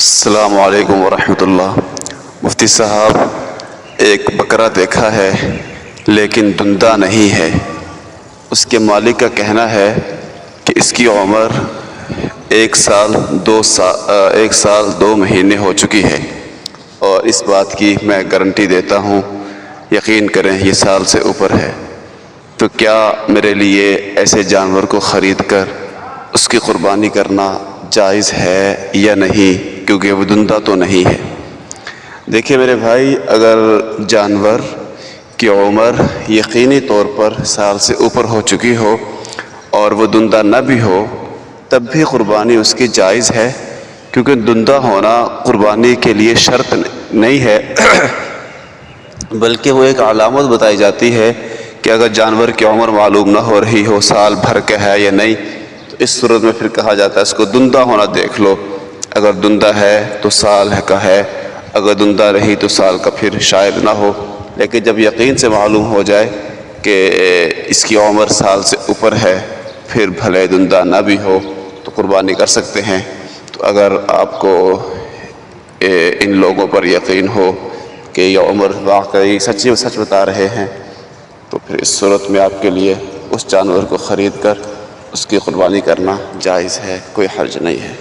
السلام علیکم ورحمۃ اللہ۔ مفتی صاحب، ایک بکرا دیکھا ہے لیکن دندہ نہیں ہے۔ اس کے مالک کا کہنا ہے کہ اس کی عمر ایک سال دو مہینے ہو چکی ہے، اور اس بات کی میں گارنٹی دیتا ہوں، یقین کریں یہ سال سے اوپر ہے۔ تو کیا میرے لیے ایسے جانور کو خرید کر اس کی قربانی کرنا جائز ہے یا نہیں، کیونکہ وہ دندہ تو نہیں ہے؟ دیکھیے میرے بھائی، اگر جانور کی عمر یقینی طور پر سال سے اوپر ہو چکی ہو اور وہ دندہ نہ بھی ہو، تب بھی قربانی اس کی جائز ہے، کیونکہ دندہ ہونا قربانی کے لیے شرط نہیں ہے بلکہ وہ ایک علامت بتائی جاتی ہے کہ اگر جانور کی عمر معلوم نہ ہو رہی ہو، سال بھر کا ہے یا نہیں، تو اس صورت میں پھر کہا جاتا ہے اس کو دندہ ہونا دیکھ لو۔ اگر دندہ ہے تو سال کا ہے، اگر دندہ رہی تو سال کا پھر شاید نہ ہو۔ لیکن جب یقین سے معلوم ہو جائے کہ اس کی عمر سال سے اوپر ہے، پھر بھلے دندہ نہ بھی ہو تو قربانی کر سکتے ہیں۔ تو اگر آپ کو ان لوگوں پر یقین ہو کہ یہ عمر واقعی سچ بتا رہے ہیں، تو پھر اس صورت میں آپ کے لیے اس جانور کو خرید کر اس کی قربانی کرنا جائز ہے، کوئی حرج نہیں ہے۔